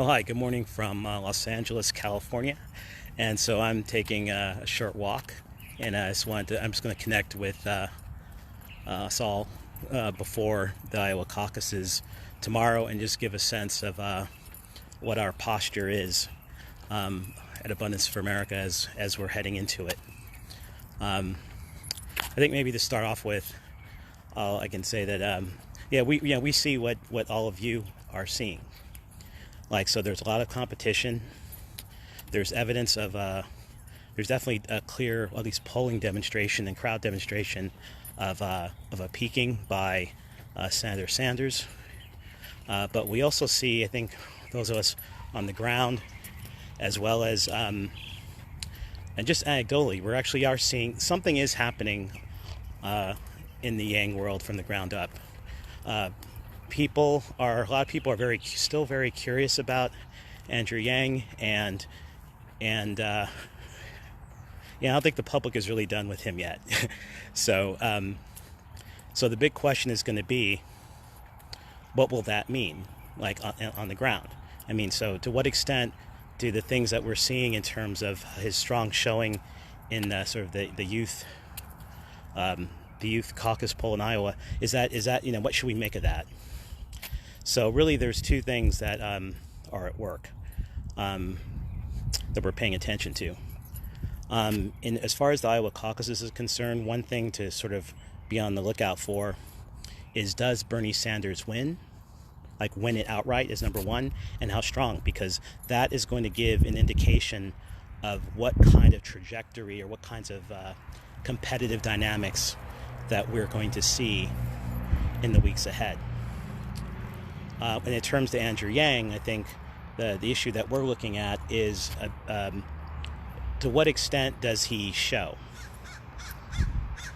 Oh, hi, good morning from Los Angeles, California. And so I'm taking a short walk, and I'm just going to connect with us all before the Iowa caucuses tomorrow and just give a sense of what our posture is at Abundance for America as we're heading into it. I think maybe to start off with, I can say that, we see what all of you are seeing. So there's a lot of competition. There's evidence of, there's definitely a clear, at least polling demonstration and crowd demonstration of a peaking by Senator Sanders. But we also see, I think, those of us on the ground, as well as, and just anecdotally, we actually are seeing something is happening in the Yang world from the ground up. A lot of people are still very curious about Andrew Yang, and I don't think the public is really done with him yet. So the big question is going to be, what will that mean, on the ground? I mean, so to what extent do the things that we're seeing in terms of his strong showing in sort of the youth caucus poll in Iowa, is that what should we make of that? So really, there's two things that are at work that we're paying attention to. As far as the Iowa caucuses is concerned, one thing to sort of be on the lookout for is, does Bernie Sanders win? Win it outright is number one, and how strong, because that is going to give an indication of what kind of trajectory or what kinds of competitive dynamics that we're going to see in the weeks ahead. And in terms of Andrew Yang, I think the issue that we're looking at is to what extent does he show?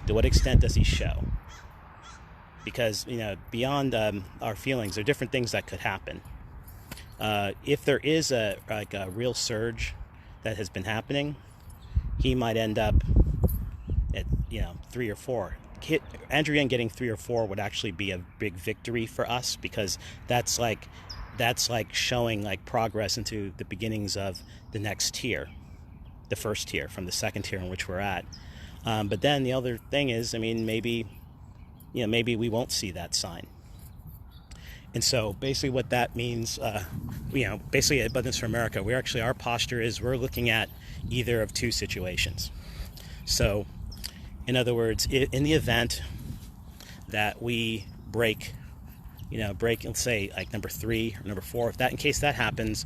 To what extent does he show? Because, beyond our feelings, there are different things that could happen. If there is a real surge that has been happening, he might end up at 3 or 4. Andrew Yang getting 3 or 4 would actually be a big victory for us, because that's showing progress into the beginnings of the next tier, the first tier from the second tier in which we're at. But then the other thing is, maybe we won't see that sign. And so basically what that means, basically at Abundance for America, our posture is we're looking at either of two situations. So in other words, in the event that we break, let's say number 3 or number 4, in case that happens,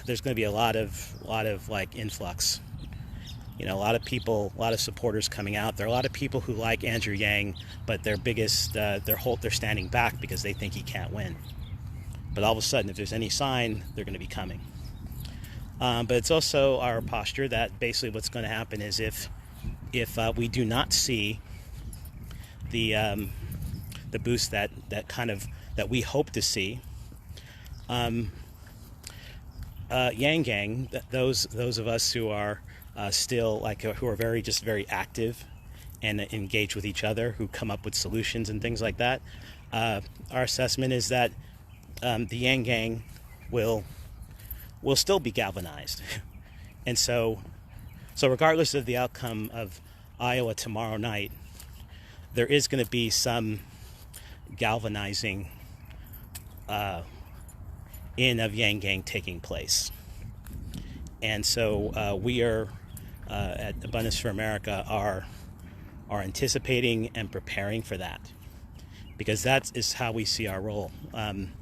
there's going to be a lot of influx. A lot of people, a lot of supporters coming out. There are a lot of people who like Andrew Yang, but they're standing back because they think he can't win. But all of a sudden, if there's any sign, they're going to be coming. But it's also our posture that basically what's going to happen is if we do not see the boost that we hope to see, Yang Gang, those of us who are still who are very active and engage with each other, who come up with solutions and things like that, our assessment is that the Yang Gang will still be galvanized. And so regardless of the outcome of Iowa tomorrow night, there is going to be some galvanizing of Yang Gang taking place. And so we are at Abundance for America are anticipating and preparing for that, because that is how we see our role. On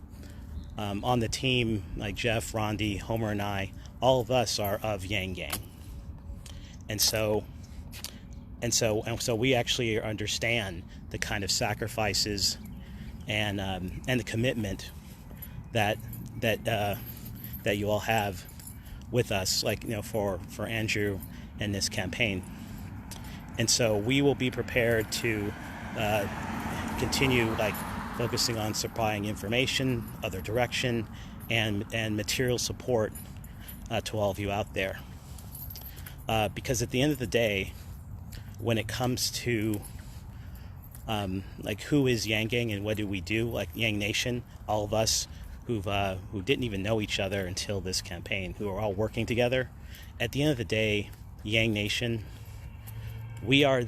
the team, like Jeff, Rondi, Homer, and I, all of us are of Yang Gang. And so we actually understand the kind of sacrifices and the commitment that you all have with us, for Andrew and this campaign. And so we will be prepared to continue focusing on supplying information, other direction, and material support to all of you out there. Because at the end of the day, when it comes to who is Yang Gang and what do we do, Yang Nation, all of us who didn't even know each other until this campaign, who are all working together. At the end of the day, Yang Nation, we are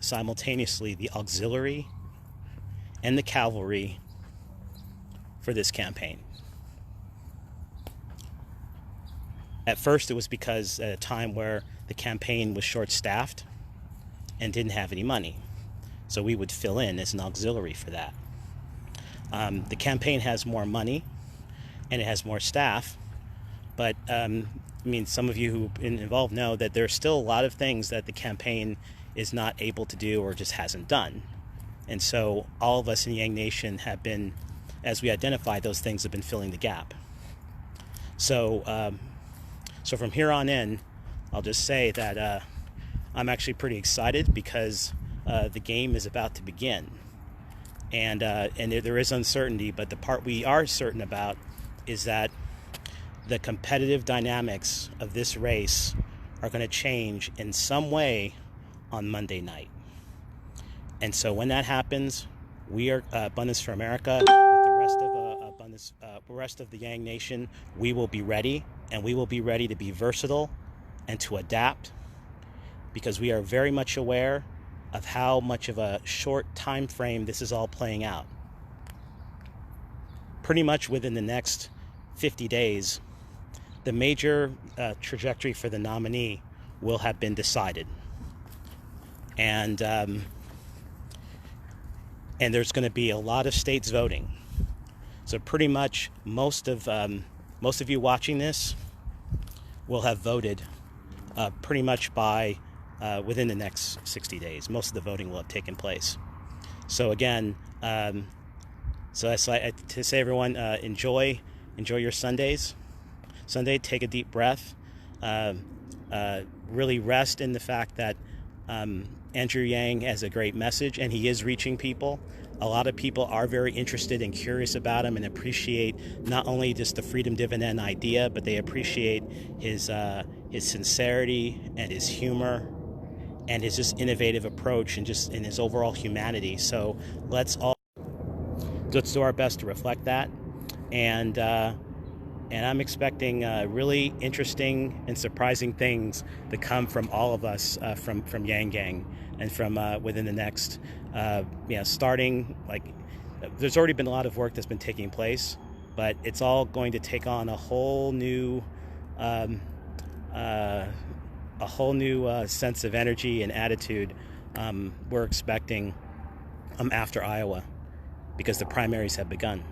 simultaneously the auxiliary and the cavalry for this campaign. At first, it was because at a time where the campaign was short-staffed and didn't have any money. So we would fill in as an auxiliary for that. The campaign has more money and it has more staff, but I mean, some of you who've been involved know that there's still a lot of things that the campaign is not able to do or just hasn't done. And so all of us in Yang Nation have been, as we identify those things, have been filling the gap. So so from here on in, I'll just say that I'm actually pretty excited because the game is about to begin. And there is uncertainty, but the part we are certain about is that the competitive dynamics of this race are going to change in some way on Monday night. And so when that happens, we are Abundance for America, with the rest of the Yang Nation, we will be ready, and we will be ready to be versatile and to adapt, because we are very much aware of how much of a short time frame this is all playing out. Pretty much within the next 50 days, the major trajectory for the nominee will have been decided. And there's going to be a lot of states voting. So pretty much most of you watching this will have voted pretty much by within the next 60 days. Most of the voting will have taken place. So again, so that's like to say, everyone, enjoy your Sundays. Sunday, take a deep breath. Really rest in the fact that Andrew Yang has a great message, and he is reaching people. A lot of people are very interested and curious about him and appreciate not only just the freedom dividend idea, but they appreciate his sincerity and his humor and his just innovative approach and just in his overall humanity. So let's do our best to reflect that. And I'm expecting really interesting and surprising things to come from all of us from Yang Gang and from within the next, starting, like, there's already been a lot of work that's been taking place, but it's all going to take on a whole new sense of energy and attitude we're expecting after Iowa, because the primaries have begun.